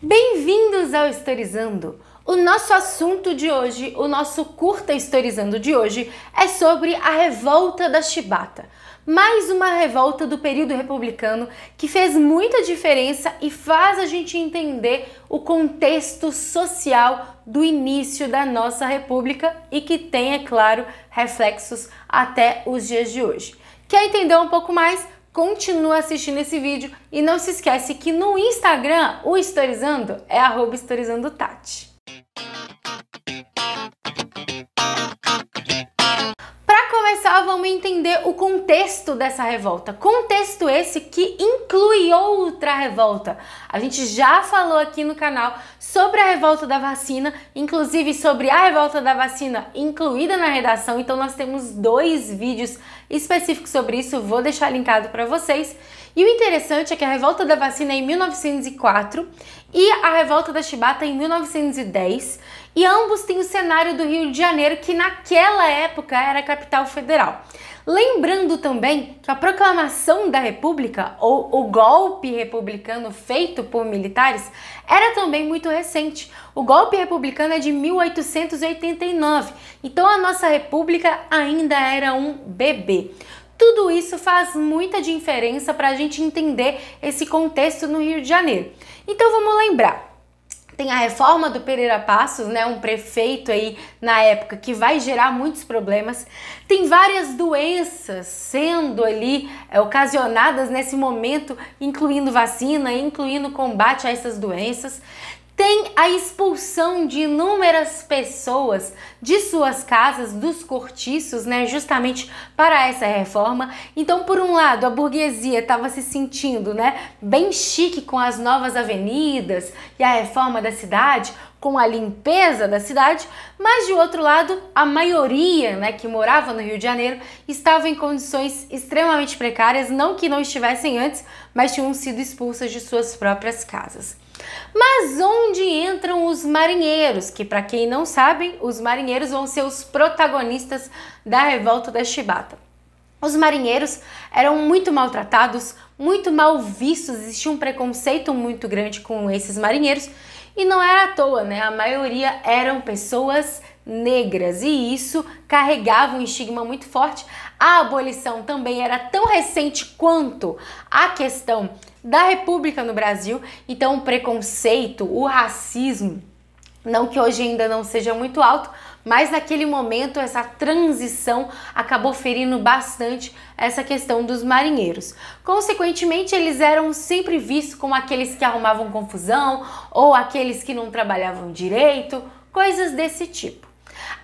Bem-vindos ao Historizando! O nosso assunto de hoje, o nosso curta Historizando de hoje, é sobre a Revolta da Chibata. Mais uma revolta do período republicano que fez muita diferença e faz a gente entender o contexto social do início da nossa república e que tem, é claro, reflexos até os dias de hoje. Quer entender um pouco mais? Continua assistindo esse vídeo e não se esquece que no Instagram, o Historizando é @historizandotati. Para começar, vamos entender o contexto dessa revolta. Contexto esse que inclui outra revolta. A gente já falou aqui no canal sobre a revolta da vacina, inclusive sobre a revolta da vacina incluída na redação, então nós temos 2 vídeos específicos sobre isso, vou deixar linkado para vocês. E o interessante é que a revolta da vacina é em 1904 e a revolta da Chibata é em 1910, e ambos têm o cenário do Rio de Janeiro, que naquela época era a capital federal. Lembrando também que a proclamação da República, ou o golpe republicano feito por militares, era também muito recente. O golpe republicano é de 1889, então a nossa República ainda era um bebê. Tudo isso faz muita diferença para a gente entender esse contexto no Rio de Janeiro. Então vamos lembrar. Tem a reforma do Pereira Passos, né, um prefeito aí na época que vai gerar muitos problemas. Tem várias doenças sendo ali ocasionadas nesse momento, incluindo vacina, incluindo combate a essas doenças. Tem a expulsão de inúmeras pessoas de suas casas, dos cortiços, né, justamente para essa reforma. Então, por um lado, a burguesia estava se sentindo, né, bem chique com as novas avenidas e a reforma da cidade, com a limpeza da cidade, mas de outro lado, a maioria, né, que morava no Rio de Janeiro estava em condições extremamente precárias, não que não estivessem antes, mas tinham sido expulsas de suas próprias casas. Mas onde entram os marinheiros? Que, para quem não sabe, os marinheiros vão ser os protagonistas da revolta da Chibata. Os marinheiros eram muito maltratados, muito mal vistos, existia um preconceito muito grande com esses marinheiros, e não era à toa, né? A maioria eram pessoas negras e isso carregava um estigma muito forte. A abolição também era tão recente quanto a questão da República no Brasil, então o preconceito, o racismo, não que hoje ainda não seja muito alto, mas naquele momento essa transição acabou ferindo bastante essa questão dos marinheiros. Consequentemente, eles eram sempre vistos como aqueles que arrumavam confusão ou aqueles que não trabalhavam direito, coisas desse tipo.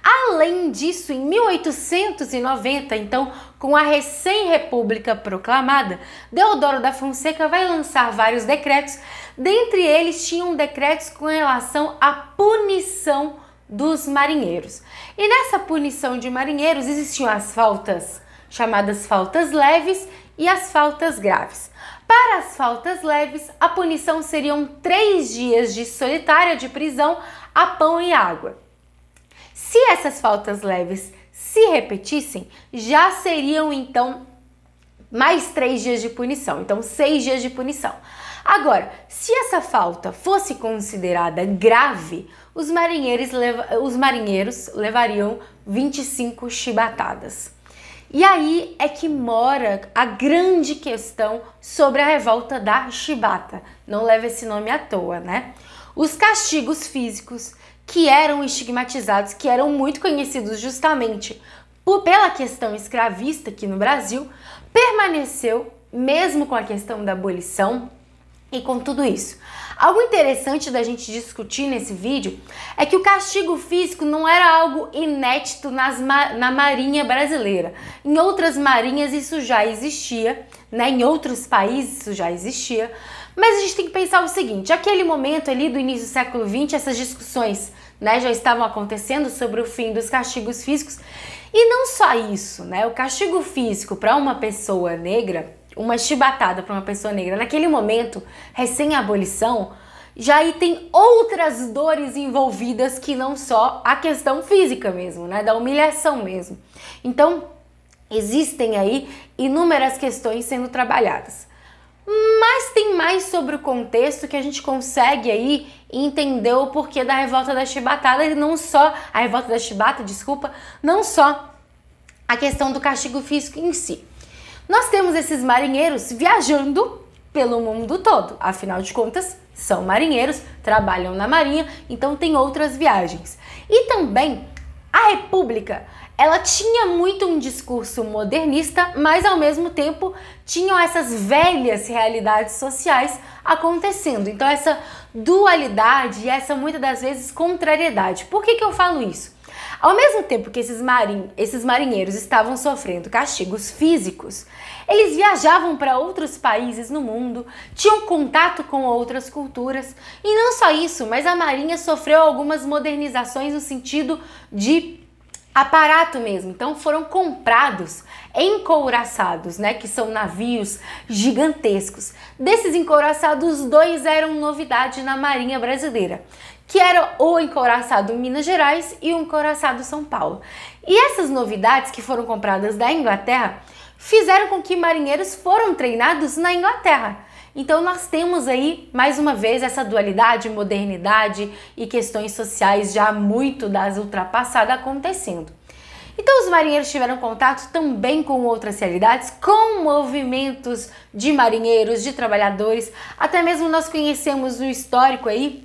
Além disso, em 1890, então, com a recém-república proclamada, Deodoro da Fonseca vai lançar vários decretos. Dentre eles, tinham decretos com relação à punição dos marinheiros. E nessa punição de marinheiros existiam as faltas chamadas faltas leves e as faltas graves. Para as faltas leves, a punição seriam 3 dias de solitária de prisão a pão e água. Se essas faltas leves se repetissem, já seriam então mais 3 dias de punição, então 6 dias de punição. Agora, se essa falta fosse considerada grave, os marinheiros levariam 25 chibatadas. E aí é que mora a grande questão sobre a revolta da Chibata. Não leva esse nome à toa, né? Os castigos físicos que eram estigmatizados, que eram muito conhecidos justamente pela questão escravista aqui no Brasil, permaneceu mesmo com a questão da abolição e com tudo isso. Algo interessante da gente discutir nesse vídeo é que o castigo físico não era algo inédito na Marinha brasileira. Em outras marinhas isso já existia, né? Em outros países isso já existia. Mas a gente tem que pensar o seguinte, aquele momento ali do início do século XX, essas discussões, né, já estavam acontecendo sobre o fim dos castigos físicos. E não só isso, né? O castigo físico para uma pessoa negra, uma chibatada para uma pessoa negra, naquele momento, recém-abolição, já aí tem outras dores envolvidas que não só a questão física mesmo, né? Da humilhação mesmo. Então, existem aí inúmeras questões sendo trabalhadas. Mas tem mais sobre o contexto que a gente consegue aí entender o porquê da revolta da chibatada e não só a revolta da chibata, desculpa, não só a questão do castigo físico em si. Nós temos esses marinheiros viajando pelo mundo todo, afinal de contas, são marinheiros, trabalham na marinha, então tem outras viagens. E também a República, ela tinha muito um discurso modernista, mas ao mesmo tempo tinham essas velhas realidades sociais acontecendo. Então essa dualidade e essa muitas das vezes contrariedade. Por que eu falo isso? Ao mesmo tempo que esses marinheiros estavam sofrendo castigos físicos, eles viajavam para outros países no mundo, tinham contato com outras culturas, e não só isso, mas a marinha sofreu algumas modernizações no sentido de aparato mesmo. Então foram comprados encouraçados, né, que são navios gigantescos. Desses encouraçados, 2 eram novidade na marinha brasileira, que era o encouraçado Minas Gerais e o encouraçado São Paulo. E essas novidades que foram compradas da Inglaterra fizeram com que marinheiros foram treinados na Inglaterra. Então nós temos aí, mais uma vez, essa dualidade, modernidade e questões sociais já muito das ultrapassadas acontecendo. Então os marinheiros tiveram contato também com outras realidades, com movimentos de marinheiros, de trabalhadores, até mesmo nós conhecemos no histórico aí,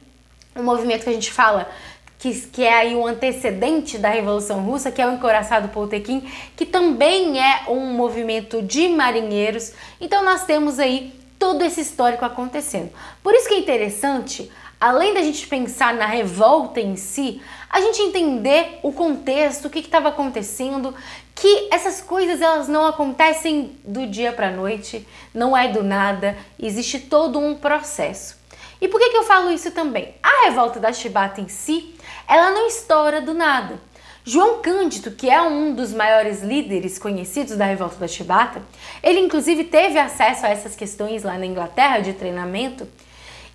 um movimento que a gente fala que é aí um antecedente da Revolução Russa, que é o encouraçado Potemkin, que também é um movimento de marinheiros. Então nós temos aí todo esse histórico acontecendo. Por isso que é interessante, além da gente pensar na revolta em si, a gente entender o contexto, o que estava acontecendo, que essas coisas elas não acontecem do dia para a noite, não é do nada, existe todo um processo. E por que eu falo isso também? A revolta da chibata em si, ela não estoura do nada. João Cândido, que é um dos maiores líderes conhecidos da revolta da chibata, ele inclusive teve acesso a essas questões lá na Inglaterra de treinamento,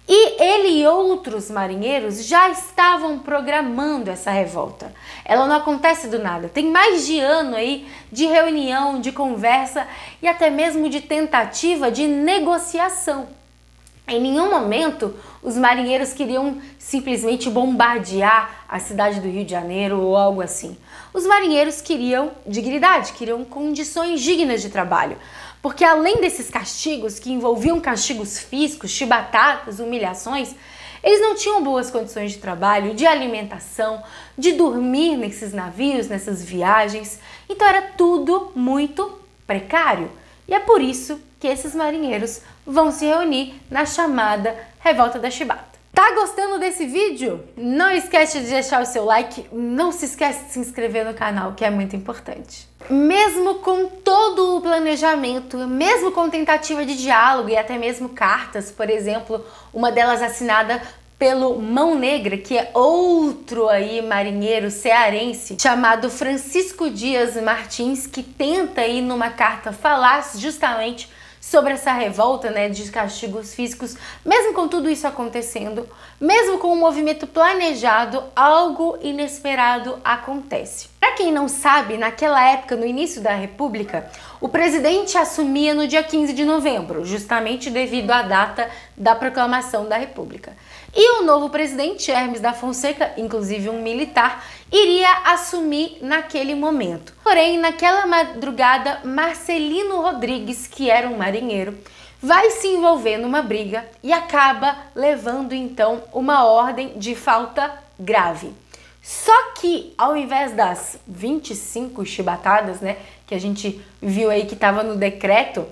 e ele e outros marinheiros já estavam programando essa revolta. Ela não acontece do nada, tem mais de ano aí de reunião, de conversa e até mesmo de tentativa de negociação. Em nenhum momento os marinheiros queriam simplesmente bombardear a cidade do Rio de Janeiro ou algo assim. Os marinheiros queriam dignidade, queriam condições dignas de trabalho. Porque além desses castigos, que envolviam castigos físicos, chibatadas, humilhações, eles não tinham boas condições de trabalho, de alimentação, de dormir nesses navios, nessas viagens. Então era tudo muito precário. E é por isso que esses marinheiros vão se reunir na chamada Revolta da Chibata. Tá gostando desse vídeo? Não esquece de deixar o seu like, não se esquece de se inscrever no canal, que é muito importante. Mesmo com todo o planejamento, mesmo com tentativa de diálogo e até mesmo cartas, por exemplo, uma delas assinada pelo Mão Negra, que é outro aí marinheiro cearense, chamado Francisco Dias Martins, que tenta aí numa carta falar justamente sobre essa revolta, né, de castigos físicos. Mesmo com tudo isso acontecendo, mesmo com um movimento planejado, algo inesperado acontece. Para quem não sabe, naquela época, no início da República, o presidente assumia no dia 15 de novembro, justamente devido à data da proclamação da República. E o novo presidente, Hermes da Fonseca, inclusive um militar, iria assumir naquele momento. Porém, naquela madrugada, Marcelino Rodrigues, que era um marinheiro, vai se envolver numa briga e acaba levando então uma ordem de falta grave. Só que ao invés das 25 chibatadas, né, que a gente viu aí que estava no decreto,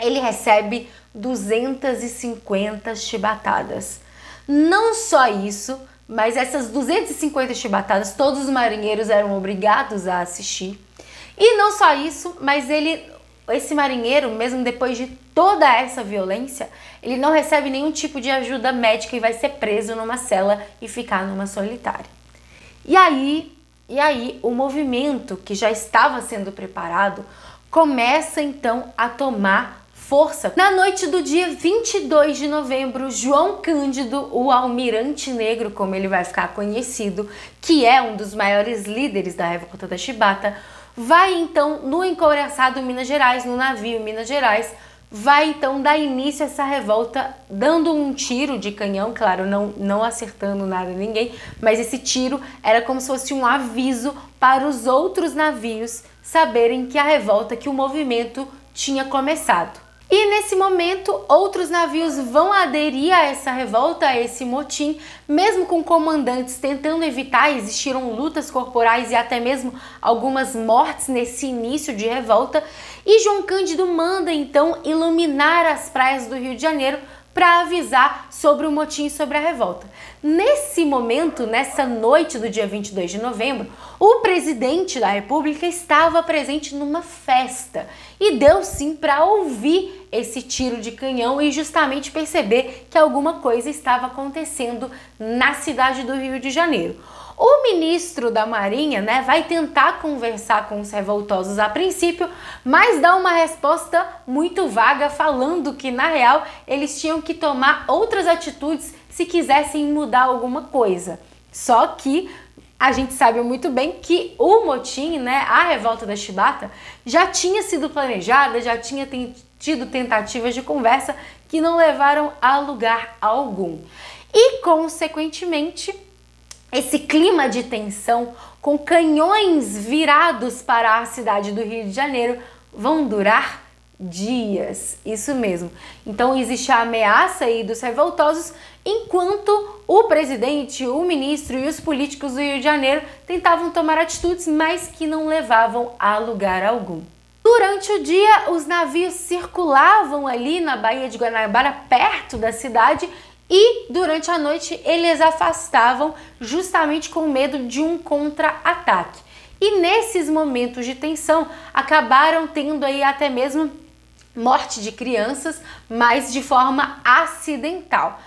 ele recebe 250 chibatadas. Não só isso, mas essas 250 chibatadas todos os marinheiros eram obrigados a assistir. E não só isso, mas esse marinheiro, mesmo depois de toda essa violência, ele não recebe nenhum tipo de ajuda médica e vai ser preso numa cela e ficar numa solitária. E aí o movimento que já estava sendo preparado começa então a tomar força. Na noite do dia 22 de novembro, João Cândido, o Almirante Negro, como ele vai ficar conhecido, que é um dos maiores líderes da Revolta da Chibata, vai então no encouraçado Minas Gerais, no navio Minas Gerais, vai então dar início a essa revolta, dando um tiro de canhão, claro, não acertando nada ninguém, mas esse tiro era como se fosse um aviso para os outros navios saberem que a revolta, que o movimento tinha começado. E nesse momento, outros navios vão aderir a essa revolta, a esse motim, mesmo com comandantes tentando evitar. Existiram lutas corporais e até mesmo algumas mortes nesse início de revolta. E João Cândido manda então iluminar as praias do Rio de Janeiro para avisar sobre o motim, sobre a revolta. Nesse momento, nessa noite do dia 22 de novembro, o presidente da República estava presente numa festa e deu sim para ouvir esse tiro de canhão e justamente perceber que alguma coisa estava acontecendo na cidade do Rio de Janeiro. O ministro da Marinha, vai tentar conversar com os revoltosos a princípio, mas dá uma resposta muito vaga, falando que na real eles tinham que tomar outras atitudes se quisessem mudar alguma coisa. Só que a gente sabe muito bem que o motim, a revolta da Chibata, já tinha sido planejada, já tinha tido tentativas de conversa que não levaram a lugar algum. E, consequentemente, esse clima de tensão, com canhões virados para a cidade do Rio de Janeiro, vão durar dias, isso mesmo. Então existe a ameaça aí dos revoltosos, enquanto o presidente, o ministro e os políticos do Rio de Janeiro tentavam tomar atitudes, mas que não levavam a lugar algum. Durante o dia, os navios circulavam ali na Baía de Guanabara, perto da cidade, e durante a noite eles afastavam justamente com medo de um contra-ataque. E nesses momentos de tensão acabaram tendo aí até mesmo morte de crianças, mas de forma acidental.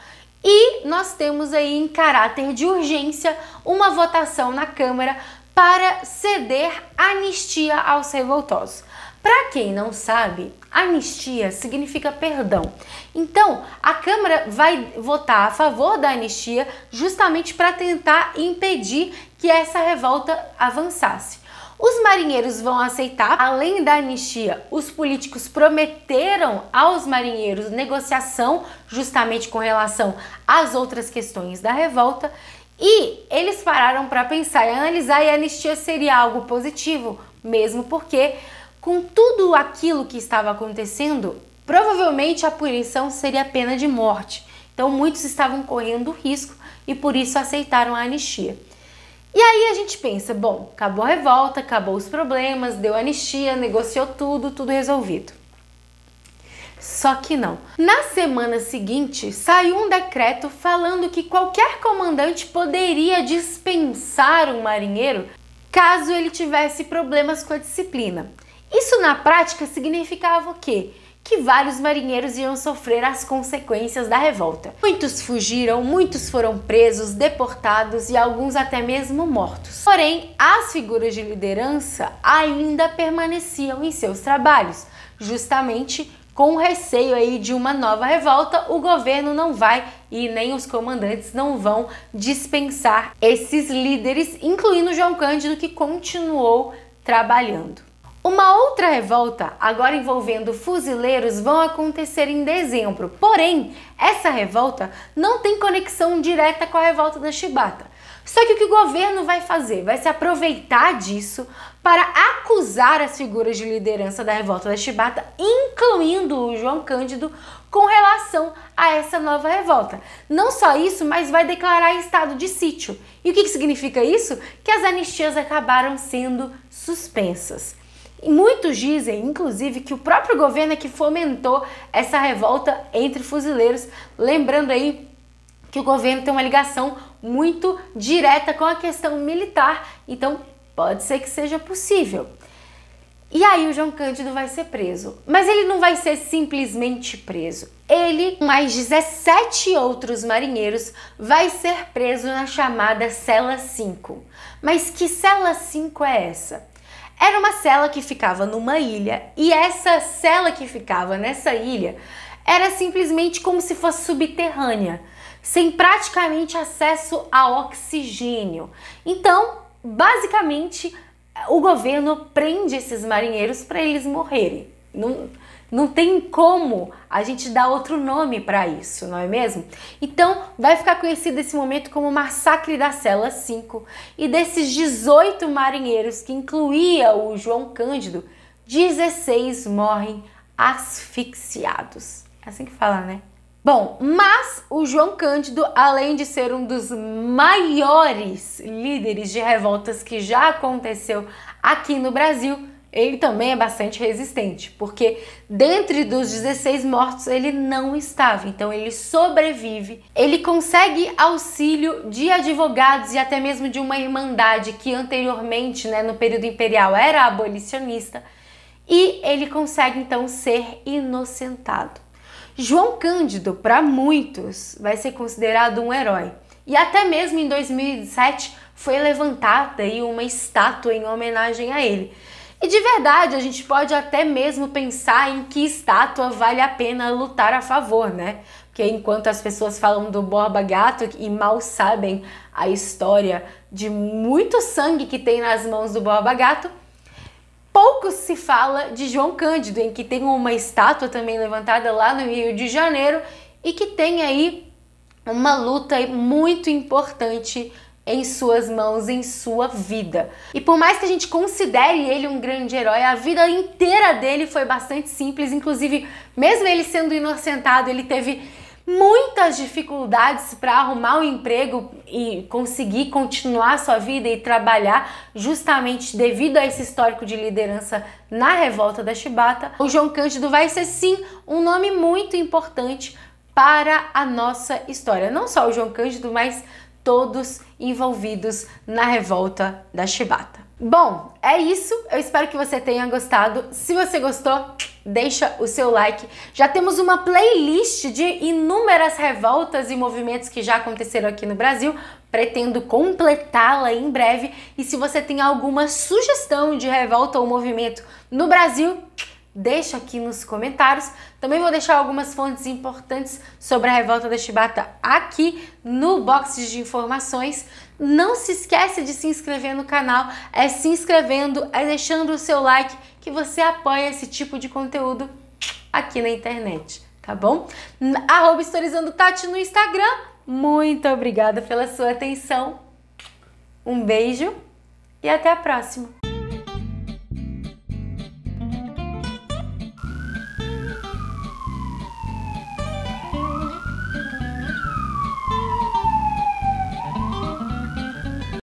E nós temos aí em caráter de urgência uma votação na Câmara para ceder anistia aos revoltosos. Para quem não sabe, anistia significa perdão. Então, a Câmara vai votar a favor da anistia justamente para tentar impedir que essa revolta avançasse. Os marinheiros vão aceitar. Além da anistia, os políticos prometeram aos marinheiros negociação justamente com relação às outras questões da revolta, e eles pararam para pensar e analisar, e a anistia seria algo positivo, mesmo porque com tudo aquilo que estava acontecendo, provavelmente a punição seria a pena de morte. Então muitos estavam correndo risco e por isso aceitaram a anistia. E aí a gente pensa, bom, acabou a revolta, acabou os problemas, deu anistia, negociou tudo resolvido. Só que não. Na semana seguinte, saiu um decreto falando que qualquer comandante poderia dispensar um marinheiro caso ele tivesse problemas com a disciplina. Isso na prática significava o quê? Que vários marinheiros iam sofrer as consequências da revolta. Muitos fugiram, muitos foram presos, deportados e alguns até mesmo mortos. Porém, as figuras de liderança ainda permaneciam em seus trabalhos. Justamente com o receio aí de uma nova revolta, o governo não vai e nem os comandantes não vão dispensar esses líderes, incluindo João Cândido, que continuou trabalhando. Uma outra revolta, agora envolvendo fuzileiros, vão acontecer em dezembro. Porém, essa revolta não tem conexão direta com a revolta da Chibata. Só que o que o governo vai fazer? Vai se aproveitar disso para acusar as figuras de liderança da revolta da Chibata, incluindo o João Cândido, com relação a essa nova revolta. Não só isso, mas vai declarar estado de sítio. E o que significa isso? Que as anistias acabaram sendo suspensas. E muitos dizem, inclusive, que o próprio governo é que fomentou essa revolta entre fuzileiros, lembrando aí que o governo tem uma ligação muito direta com a questão militar, então pode ser que seja possível. E aí o João Cândido vai ser preso, mas ele não vai ser simplesmente preso. Ele, com mais 17 outros marinheiros, vai ser preso na chamada Cela 5. Mas que Cela 5 é essa? Era uma cela que ficava numa ilha, e essa cela que ficava nessa ilha era simplesmente como se fosse subterrânea, sem praticamente acesso a oxigênio. Então, basicamente, o governo prende esses marinheiros para eles morrerem. Não tem como a gente dar outro nome para isso, não é mesmo? Então, vai ficar conhecido esse momento como o Massacre da Cela 5. E desses 18 marinheiros, que incluía o João Cândido, 16 morrem asfixiados. É assim que fala, né? Bom, mas o João Cândido, além de ser um dos maiores líderes de revoltas que já aconteceu aqui no Brasil, ele também é bastante resistente, porque dentre dos 16 mortos ele não estava, então ele sobrevive. Ele consegue auxílio de advogados e até mesmo de uma irmandade que anteriormente, no período imperial, era abolicionista, e ele consegue então ser inocentado. João Cândido, para muitos, vai ser considerado um herói. E até mesmo em 2007 foi levantada aí uma estátua em homenagem a ele. E de verdade, a gente pode até mesmo pensar em que estátua vale a pena lutar a favor, né? Porque enquanto as pessoas falam do Borba Gato e mal sabem a história de muito sangue que tem nas mãos do Borba Gato, pouco se fala de João Cândido, em que tem uma estátua também levantada lá no Rio de Janeiro e que tem aí uma luta muito importante em suas mãos, em sua vida. E por mais que a gente considere ele um grande herói, a vida inteira dele foi bastante simples, inclusive mesmo ele sendo inocentado, ele teve muitas dificuldades para arrumar um emprego e conseguir continuar sua vida e trabalhar justamente devido a esse histórico de liderança na revolta da Chibata. O João Cândido vai ser sim um nome muito importante para a nossa história. Não só o João Cândido, mas todos envolvidos na revolta da Chibata. Bom, é isso. Eu espero que você tenha gostado. Se você gostou, deixa o seu like. Já temos uma playlist de inúmeras revoltas e movimentos que já aconteceram aqui no Brasil. Pretendo completá-la em breve. E se você tem alguma sugestão de revolta ou movimento no Brasil, deixa aqui nos comentários. Também vou deixar algumas fontes importantes sobre a revolta da Chibata aqui no box de informações. Não se esquece de se inscrever no canal, é se inscrevendo, é deixando o seu like que você apoia esse tipo de conteúdo aqui na internet, tá bom? @historizandotati no Instagram. Muito obrigada pela sua atenção. Um beijo e até a próxima.